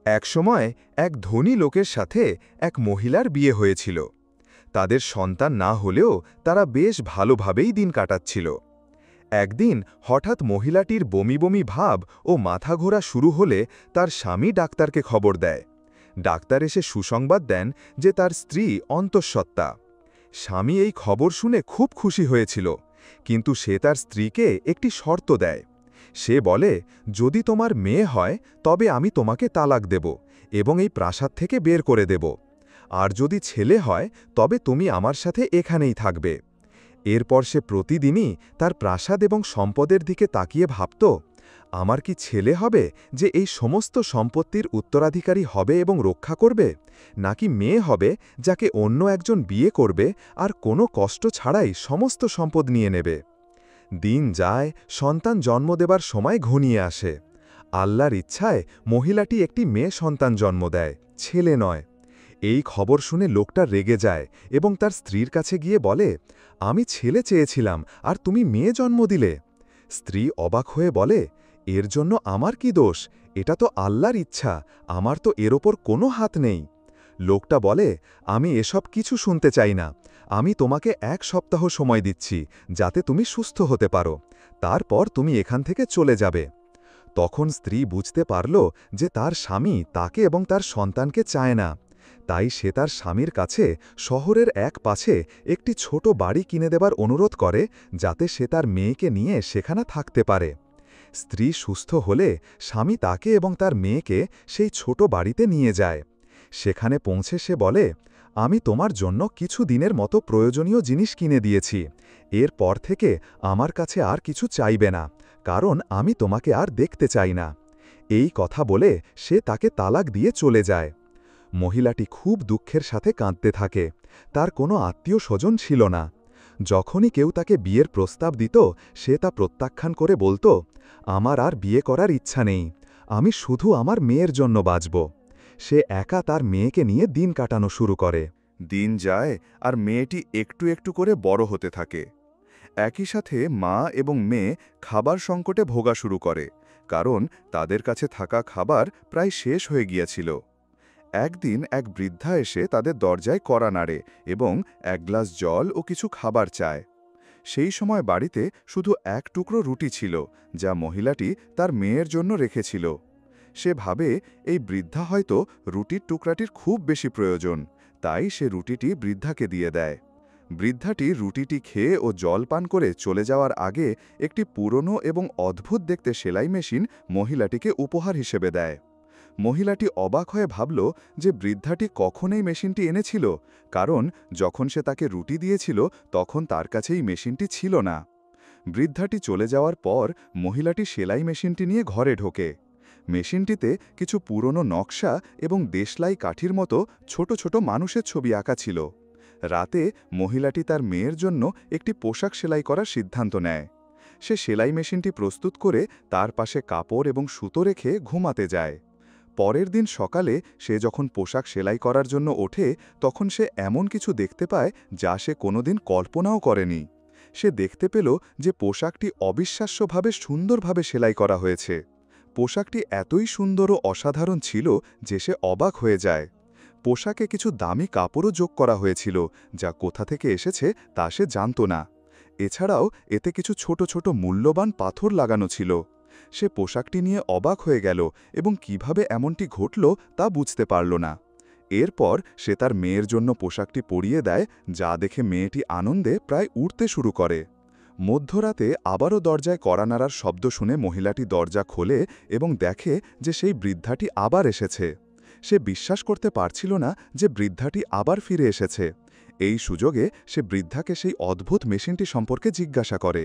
একসময় এক ধনী লোকের সাথে এক মহিলার বিয়ে হয়েছিল। তাদের সন্তান না হলেও তারা বেশ ভালোভাবেই দিন কাটাচ্ছিল। একদিন হঠাৎ মহিলাটির বমি বমি ভাব ও মাথা ঘোরা শুরু হলে তার স্বামী ডাক্তারকে খবর দেয়। ডাক্তার এসে সুসংবাদ দেন যে তার স্ত্রী অন্তঃসত্ত্বা। স্বামী এই খবর শুনে খুব খুশি হয়েছিল, কিন্তু সে তার স্ত্রীকে একটি শর্ত দেয়। সে বলে, যদি তোমার মেয়ে হয় তবে আমি তোমাকে তালাক দেব এবং এই প্রাসাদ থেকে বের করে দেব, আর যদি ছেলে হয় তবে তুমি আমার সাথে এখানেই থাকবে। এরপর সে প্রতিদিনই তার প্রাসাদ এবং সম্পদের দিকে তাকিয়ে ভাবত, আমার কি ছেলে হবে যে এই সমস্ত সম্পত্তির উত্তরাধিকারী হবে এবং রক্ষা করবে, নাকি মেয়ে হবে যাকে অন্য একজন বিয়ে করবে আর কোনো কষ্ট ছাড়াই সমস্ত সম্পদ নিয়ে নেবে। দিন যায়, সন্তান জন্ম দেবার সময় ঘনিয়ে আসে। আল্লাহর ইচ্ছায় মহিলাটি একটি মেয়ে সন্তান জন্ম দেয়, ছেলে নয়। এই খবর শুনে লোকটা রেগে যায় এবং তার স্ত্রীর কাছে গিয়ে বলে, আমি ছেলে চেয়েছিলাম আর তুমি মেয়ে জন্ম দিলে। স্ত্রী অবাক হয়ে বলে, এর জন্য আমার কি দোষ? এটা তো আল্লাহর ইচ্ছা, আমার তো এর ওপর কোনো হাত নেই। লোকটা বলে, আমি এসব কিছু শুনতে চাই না। আমি তোমাকে 1 সপ্তাহ সময় দিচ্ছি যাতে তুমি সুস্থ হতে পারো, তারপর তুমি এখান থেকে চলে যাবে। তখন স্ত্রী বুঝতে পারল যে তার স্বামী তাকে এবং তার সন্তানকে চায় না। তাই সে তার স্বামীর কাছে শহরের এক পাশে একটি ছোট বাড়ি কিনে দেবার অনুরোধ করে, যাতে সে তার মেয়েকে নিয়ে সেখানে থাকতে পারে। স্ত্রী সুস্থ হলে স্বামী তাকে এবং তার মেয়েকে সেই ছোট বাড়িতে নিয়ে যায়। সেখানে পৌঁছে সে বলে, আমি তোমার জন্য কিছু দিনের মতো প্রয়োজনীয় জিনিস কিনে দিয়েছি, এরপর থেকে আমার কাছে আর কিছু চাইবে না, কারণ আমি তোমাকে আর দেখতে চাই না। এই কথা বলে সে তাকে তালাক দিয়ে চলে যায়। মহিলাটি খুব দুঃখের সাথে কাঁদতে থাকে। তার কোনো আত্মীয় স্বজন ছিল না। যখনই কেউ তাকে বিয়ের প্রস্তাব দিত, সে তা প্রত্যাখ্যান করে বলত, আমার আর বিয়ে করার ইচ্ছা নেই, আমি শুধু আমার মেয়ের জন্য বাঁচব। সে একা তার মেয়েকে নিয়ে দিন কাটানো শুরু করে। দিন যায় আর মেয়েটি একটু একটু করে বড় হতে থাকে। একই সাথে মা এবং মেয়ে খাবার সংকটে ভোগা শুরু করে, কারণ তাদের কাছে থাকা খাবার প্রায় শেষ হয়ে গিয়েছিল। একদিন এক বৃদ্ধা এসে তাদের দরজায় কড়া নাড়ে এবং 1 গ্লাস জল ও কিছু খাবার চায়। সেই সময় বাড়িতে শুধু 1 টুকরো রুটি ছিল, যা মহিলাটি তার মেয়ের জন্য রেখেছিল। সে ভাবে এই বৃদ্ধা হয়তো রুটির টুকরাটির খুব বেশি প্রয়োজন, তাই সে রুটিটি বৃদ্ধাকে দিয়ে দেয়। বৃদ্ধাটি রুটিটি খেয়ে ও জল পান করে চলে যাওয়ার আগে একটি পুরনো এবং অদ্ভুত দেখতে সেলাই মেশিন মহিলাটিকে উপহার হিসেবে দেয়। মহিলাটি অবাক হয়ে ভাবল যে বৃদ্ধাটি কখন এই মেশিনটি এনেছিল, কারণ যখন সে তাকে রুটি দিয়েছিল তখন তার কাছে এই মেশিনটি ছিল না। বৃদ্ধাটি চলে যাওয়ার পর মহিলাটি সেলাই মেশিনটি নিয়ে ঘরে ঢোকে। মেশিনটিতে কিছু পুরনো নকশা এবং দেশলাই কাঠির মতো ছোট ছোট মানুষের ছবি আঁকা ছিল। রাতে মহিলাটি তার মেয়ের জন্য একটি পোশাক সেলাই করার সিদ্ধান্ত নেয়। সে সেলাই মেশিনটি প্রস্তুত করে তার পাশে কাপড় এবং সুতো রেখে ঘুমাতে যায়। পরের দিন সকালে সে যখন পোশাক সেলাই করার জন্য ওঠে, তখন সে এমন কিছু দেখতে পায় যা সে কোনোদিন কল্পনাও করেনি। সে দেখতে পেল যে পোশাকটি অবিশ্বাস্যভাবে সুন্দরভাবে সেলাই করা হয়েছে। পোশাকটি এতই সুন্দর ও অসাধারণ ছিল যে সে অবাক হয়ে যায়। পোশাকে কিছু দামি কাপড়ও যোগ করা হয়েছিল, যা কোথা থেকে এসেছে তা সে জানত না। এছাড়াও এতে কিছু ছোট ছোট মূল্যবান পাথর লাগানো ছিল। সে পোশাকটি নিয়ে অবাক হয়ে গেল এবং কিভাবে এমনটি ঘটল তা বুঝতে পারল না। এরপর সে তার মেয়ের জন্য পোশাকটি পরিয়ে দেয়, যা দেখে মেয়েটি আনন্দে প্রায় উড়তে শুরু করে। মধ্যরাতে আবারও দরজায় কড়া নাড়ার শব্দ শুনে মহিলাটি দরজা খোলে এবং দেখে যে সেই বৃদ্ধাটি আবার এসেছে। সে বিশ্বাস করতে পারছিল না যে বৃদ্ধাটি আবার ফিরে এসেছে। এই সুযোগে সে বৃদ্ধাকে সেই অদ্ভুত মেশিনটি সম্পর্কে জিজ্ঞাসা করে।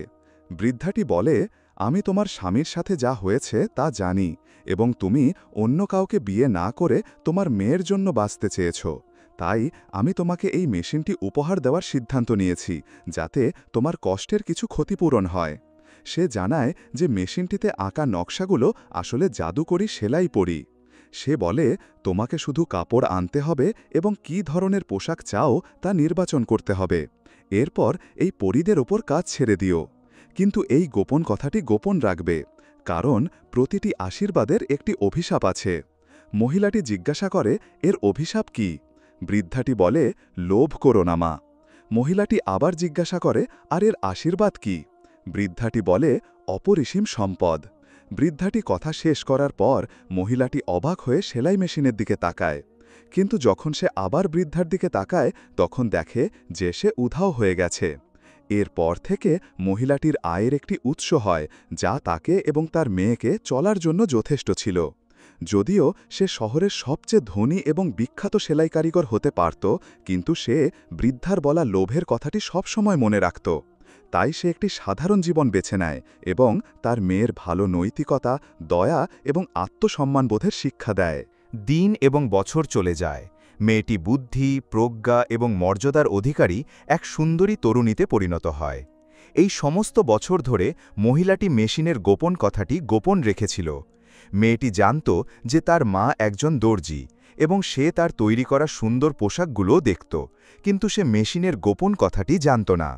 বৃদ্ধাটি বলে, আমি তোমার স্বামীর সাথে যা হয়েছে তা জানি এবং তুমি অন্য কাউকে বিয়ে না করে তোমার মেয়ের জন্য বাঁচতে চেয়েছ। তাই আমি তোমাকে এই মেশিনটি উপহার দেওয়ার সিদ্ধান্ত নিয়েছি, যাতে তোমার কষ্টের কিছু ক্ষতিপূরণ হয়। সে জানায় যে মেশিনটিতে আঁকা নকশাগুলো আসলে জাদুকরি সেলাই পরি। সে বলে, তোমাকে শুধু কাপড় আনতে হবে এবং কী ধরনের পোশাক চাও তা নির্বাচন করতে হবে। এরপর এই পরীদের ওপর কাজ ছেড়ে দিও। কিন্তু এই গোপন কথাটি গোপন রাখবে, কারণ প্রতিটি আশীর্বাদের একটি অভিশাপ আছে। মহিলাটি জিজ্ঞাসা করে, এর অভিশাপ কি? বৃদ্ধাটি বলে, লোভ করো না মা। মহিলাটি আবার জিজ্ঞাসা করে, আর এর আশীর্বাদ কি? বৃদ্ধাটি বলে, অপরিসীম সম্পদ। বৃদ্ধাটি কথা শেষ করার পর মহিলাটি অবাক হয়ে সেলাই মেশিনের দিকে তাকায়। কিন্তু যখন সে আবার বৃদ্ধার দিকে তাকায় তখন দেখে যে সে উধাও হয়ে গেছে। এরপর থেকে মহিলাটির আয়ের একটি উৎস হয়, যা তাকে এবং তার মেয়েকে চলার জন্য যথেষ্ট ছিল। যদিও সে শহরের সবচেয়ে ধনী এবং বিখ্যাত সেলাই কারিগর হতে পারত, কিন্তু সে বৃদ্ধার বলা লোভের কথাটি সবসময় মনে রাখত। তাই সে একটি সাধারণ জীবন বেছে নেয় এবং তার মেয়ের ভালো নৈতিকতা, দয়া এবং আত্মসম্মানবোধের শিক্ষা দেয়। দিন এবং বছর চলে যায়। মেয়েটি বুদ্ধি, প্রজ্ঞা এবং মর্যাদার অধিকারী এক সুন্দরী তরুণীতে পরিণত হয়। এই সমস্ত বছর ধরে মহিলাটি মেশিনের গোপন কথাটি গোপন রেখেছিল। মেয়েটি জানত যে তার মা একজন দর্জি এবং সে তার তৈরি করা সুন্দর পোশাকগুলোও দেখত, কিন্তু সে মেশিনের গোপন কথাটি জানত না।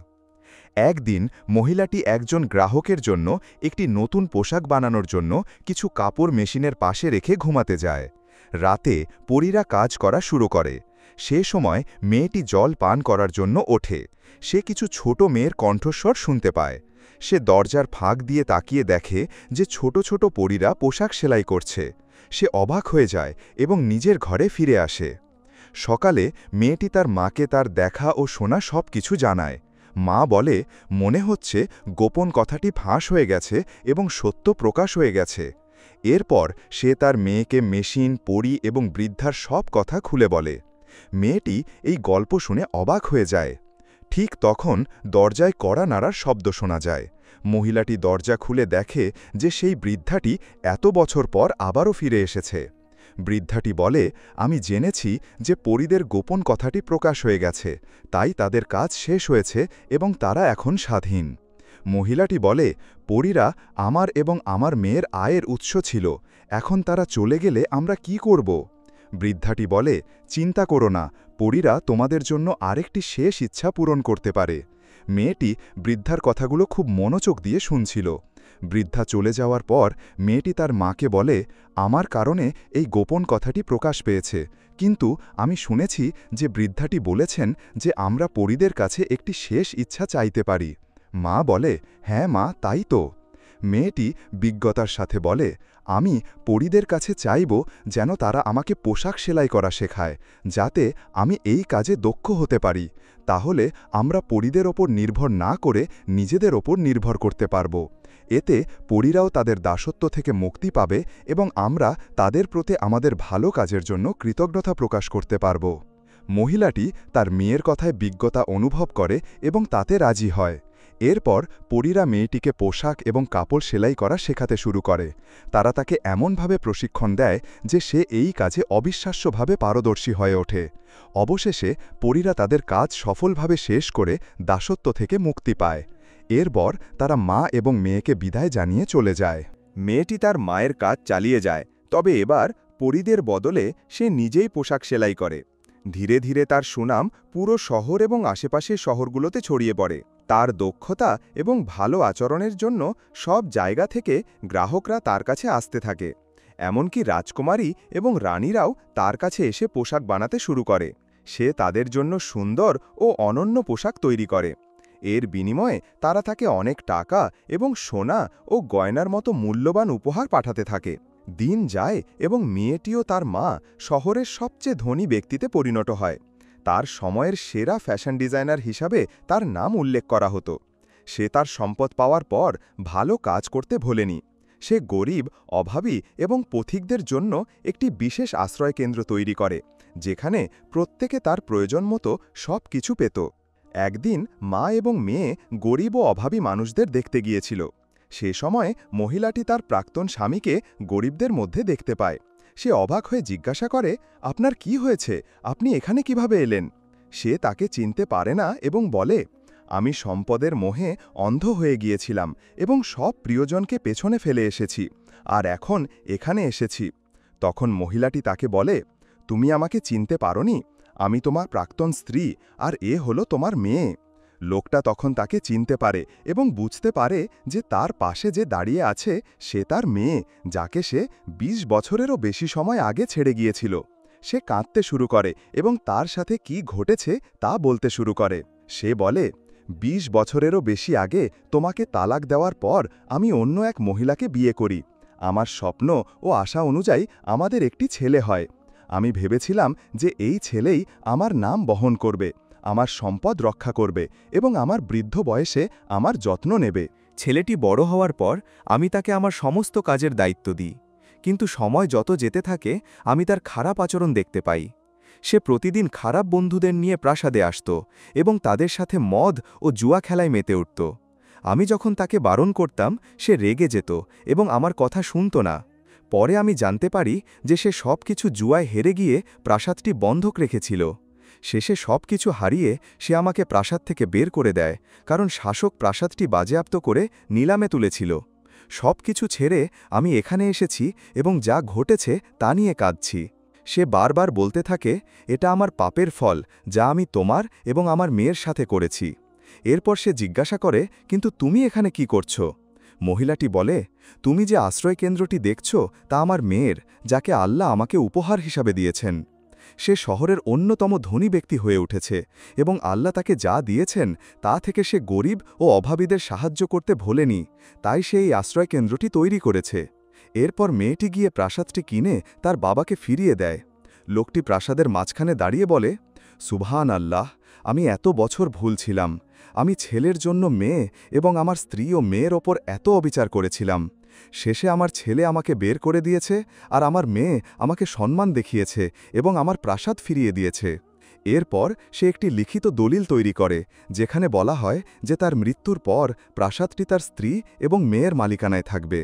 একদিন মহিলাটি একজন গ্রাহকের জন্য একটি নতুন পোশাক বানানোর জন্য কিছু কাপড় মেশিনের পাশে রেখে ঘুমাতে যায়। রাতে পরীরা কাজ করা শুরু করে। সে সময় মেয়েটি জল পান করার জন্য ওঠে। সে কিছু ছোট মেয়ের কণ্ঠস্বর শুনতে পায়। সে দরজার ফাঁক দিয়ে তাকিয়ে দেখে যে ছোট ছোট পরীরা পোশাক সেলাই করছে। সে অবাক হয়ে যায় এবং নিজের ঘরে ফিরে আসে। সকালে মেয়েটি তার মাকে তার দেখা ও শোনা সব কিছু জানায়। মা বলে, মনে হচ্ছে গোপন কথাটি ফাঁস হয়ে গেছে এবং সত্য প্রকাশ হয়ে গেছে। এরপর সে তার মেয়েকে মেশিন, পরী এবং বৃদ্ধার সব কথা খুলে বলে। মেয়েটি এই গল্প শুনে অবাক হয়ে যায়। ঠিক তখন দরজায় কড়া নাড়ার শব্দ শোনা যায়। মহিলাটি দরজা খুলে দেখে যে সেই বৃদ্ধাটি এত বছর পর আবারও ফিরে এসেছে। বৃদ্ধাটি বলে, আমি জেনেছি যে পরীদের গোপন কথাটি প্রকাশ হয়ে গেছে, তাই তাদের কাজ শেষ হয়েছে এবং তারা এখন স্বাধীন। মহিলাটি বলে, পরীরা আমার এবং আমার মেয়ের আয়ের উৎস ছিল, এখন তারা চলে গেলে আমরা কি করব? বৃদ্ধাটি বলে, চিন্তা করো না, পরীরা তোমাদের জন্য আরেকটি শেষ ইচ্ছা পূরণ করতে পারে। মেয়েটি বৃদ্ধার কথাগুলো খুব মনোযোগ দিয়ে শুনছিল। বৃদ্ধা চলে যাওয়ার পর মেয়েটি তার মাকে বলে, আমার কারণে এই গোপন কথাটি প্রকাশ পেয়েছে, কিন্তু আমি শুনেছি যে বৃদ্ধাটি বলেছেন যে আমরা পরীদের কাছে একটি শেষ ইচ্ছা চাইতে পারি। মা বলে, হ্যাঁ মা, তাই তো। মেয়েটি বিজ্ঞতার সাথে বলে, আমি পরীদের কাছে চাইব যেন তারা আমাকে পোশাক সেলাই করা শেখায়, যাতে আমি এই কাজে দক্ষ হতে পারি। তাহলে আমরা পরীদের ওপর নির্ভর না করে নিজেদের ওপর নির্ভর করতে পারব। এতে পরীরাও তাদের দাসত্ব থেকে মুক্তি পাবে এবং আমরা তাদের প্রতি আমাদের ভালো কাজের জন্য কৃতজ্ঞতা প্রকাশ করতে পারব। মহিলাটি তার মেয়ের কথায় বিজ্ঞতা অনুভব করে এবং তাতে রাজি হয়। এরপর পরীরা মেয়েটিকে পোশাক এবং কাপড় সেলাই করা শেখাতে শুরু করে। তারা তাকে এমনভাবে প্রশিক্ষণ দেয় যে সে এই কাজে অবিশ্বাস্যভাবে পারদর্শী হয়ে ওঠে। অবশেষে পরীরা তাদের কাজ সফলভাবে শেষ করে দাসত্ব থেকে মুক্তি পায়। এরপর তারা মা এবং মেয়েকে বিদায় জানিয়ে চলে যায়। মেয়েটি তার মায়ের কাজ চালিয়ে যায়, তবে এবার পরীদের বদলে সে নিজেই পোশাক সেলাই করে। ধীরে ধীরে তার সুনাম পুরো শহর এবং আশেপাশের শহরগুলোতে ছড়িয়ে পড়ে। তার দক্ষতা এবং ভালো আচরণের জন্য সব জায়গা থেকে গ্রাহকরা তার কাছে আসতে থাকে। এমনকি রাজকুমারী এবং রানীরাও তার কাছে এসে পোশাক বানাতে শুরু করে। সে তাদের জন্য সুন্দর ও অনন্য পোশাক তৈরি করে। এর বিনিময়ে তারা তাকে অনেক টাকা এবং সোনা ও গয়নার মতো মূল্যবান উপহার পাঠাতে থাকে। দিন যায় এবং মেয়েটিও তার মা শহরের সবচেয়ে ধনী ব্যক্তিতে পরিণত হয়। তার সময়ের সেরা ফ্যাশন ডিজাইনার হিসাবে তার নাম উল্লেখ করা হতো। সে তার সম্পদ পাওয়ার পর ভালো কাজ করতে ভোলেনি। সে গরিব, অভাবী এবং পথিকদের জন্য একটি বিশেষ আশ্রয়কেন্দ্র তৈরি করে, যেখানে প্রত্যেকে তার প্রয়োজন মতো সব কিছু পেত। একদিন মা এবং মেয়ে গরিব ও অভাবী মানুষদের দেখতে গিয়েছিল। সে সময় মহিলাটি তার প্রাক্তন স্বামীকে গরিবদের মধ্যে দেখতে পায়। সে অবাক হয়ে জিজ্ঞাসা করে, আপনার কি হয়েছে, আপনি এখানে কিভাবে এলেন? সে তাকে চিনতে পারে না এবং বলে, আমি সম্পদের মোহে অন্ধ হয়ে গিয়েছিলাম এবং সব প্রিয়জনকে পেছনে ফেলে এসেছি, আর এখন এখানে এসেছি। তখন মহিলাটি তাকে বলে, তুমি আমাকে চিনতে পারোনি? আমি তোমার প্রাক্তন স্ত্রী, আর এ হলো তোমার মেয়ে। লোকটা তখন তাকে চিনতে পারে এবং বুঝতে পারে যে তার পাশে যে দাঁড়িয়ে আছে সে তার মেয়ে, যাকে সে ২০ বছরেরও বেশি সময় আগে ছেড়ে গিয়েছিল। সে কাঁদতে শুরু করে এবং তার সাথে কি ঘটেছে তা বলতে শুরু করে। সে বলে, ২০ বছরেরও বেশি আগে তোমাকে তালাক দেওয়ার পর আমি অন্য এক মহিলাকে বিয়ে করি। আমার স্বপ্ন ও আশা অনুযায়ী আমাদের একটি ছেলে হয়। আমি ভেবেছিলাম যে এই ছেলেই আমার নাম বহন করবে, আমার সম্পদ রক্ষা করবে এবং আমার বৃদ্ধ বয়সে আমার যত্ন নেবে। ছেলেটি বড় হওয়ার পর আমি তাকে আমার সমস্ত কাজের দায়িত্ব দিই, কিন্তু সময় যত যেতে থাকে আমি তার খারাপ আচরণ দেখতে পাই। সে প্রতিদিন খারাপ বন্ধুদের নিয়ে প্রাসাদে আসত এবং তাদের সাথে মদ ও জুয়া খেলায় মেতে উঠত। আমি যখন তাকে বারণ করতাম সে রেগে যেত এবং আমার কথা শুনত না। পরে আমি জানতে পারি যে সে সব কিছু জুয়ায় হেরে গিয়ে প্রাসাদটি বন্ধক রেখেছিল। শেষে সব কিছু হারিয়ে সে আমাকে প্রাসাদ থেকে বের করে দেয়, কারণ শাসক প্রাসাদটি বাজেয়াপ্ত করে নিলামে তুলেছিল। সব কিছু ছেড়ে আমি এখানে এসেছি এবং যা ঘটেছে তা নিয়ে কাঁদছি। সে বারবার বলতে থাকে, এটা আমার পাপের ফল যা আমি তোমার এবং আমার মেয়ের সাথে করেছি। এরপর সে জিজ্ঞাসা করে, কিন্তু তুমি এখানে কি করছো? মহিলাটি বলে, তুমি যে আশ্রয়কেন্দ্রটি দেখছ তা আমার মেয়ের, যাকে আল্লাহ আমাকে উপহার হিসাবে দিয়েছেন। সে শহরের অন্যতম ধনী ব্যক্তি হয়ে উঠেছে এবং আল্লাহ তাকে যা দিয়েছেন তা থেকে সে গরিব ও অভাবীদের সাহায্য করতে ভোলেনি, তাই সে এই আশ্রয়কেন্দ্রটি তৈরি করেছে। এরপর মেয়েটি গিয়ে প্রাসাদটি কিনে তার বাবাকে ফিরিয়ে দেয়। লোকটি প্রাসাদের মাঝখানে দাঁড়িয়ে বলে, সুবহান আল্লাহ, আমি এত বছর ভুল ছিলাম। আমি ছেলের জন্য মেয়ে এবং আমার স্ত্রী ও মেয়ের ওপর এত অবিচার করেছিলাম। শেষে আমার ছেলে আমাকে বের করে দিয়েছে আর আমার মেয়ে আমাকে সম্মান দেখিয়েছে এবং আমার প্রাসাদ ফিরিয়ে দিয়েছে। এরপর সে একটি লিখিত দলিল তৈরি করে, যেখানে বলা হয় যে তার মৃত্যুর পর প্রাসাদটি তার স্ত্রী এবং মেয়ের মালিকানায় থাকবে।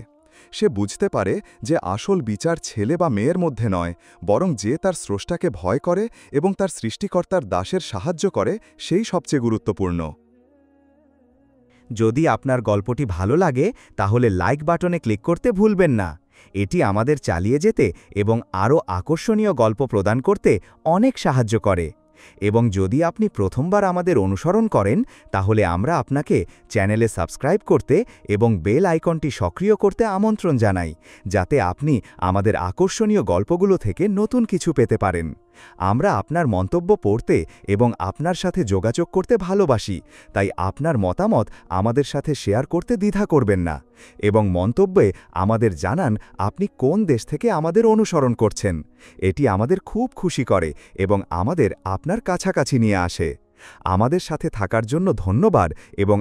সে বুঝতে পারে যে আসল বিচার ছেলে বা মেয়ের মধ্যে নয়, বরং যে তার স্রষ্টাকে ভয় করে এবং তার সৃষ্টিকর্তার দাসের সাহায্য করে সেই সবচেয়ে গুরুত্বপূর্ণ। যদি আপনার গল্পটি ভালো লাগে তাহলে লাইক বাটনে ক্লিক করতে ভুলবেন না। এটি আমাদের চালিয়ে যেতে এবং আরও আকর্ষণীয় গল্প প্রদান করতে অনেক সাহায্য করে। এবং যদি আপনি প্রথমবার আমাদের অনুসরণ করেন তাহলে আমরা আপনাকে চ্যানেলে সাবস্ক্রাইব করতে এবং বেল আইকনটি সক্রিয় করতে আমন্ত্রণ জানাই, যাতে আপনি আমাদের আকর্ষণীয় গল্পগুলো থেকে নতুন কিছু পেতে পারেন। আমরা আপনার মন্তব্য পড়তে এবং আপনার সাথে যোগাযোগ করতে ভালোবাসি, তাই আপনার মতামত আমাদের সাথে শেয়ার করতে দ্বিধা করবেন না এবং মন্তব্যে আমাদের জানান আপনি কোন দেশ থেকে আমাদের অনুসরণ করছেন। এটি আমাদের খুব খুশি করে এবং আমাদের আপনার কাছাকাছি নিয়ে আসে। আমাদের সাথে থাকার জন্য ধন্যবাদ এবং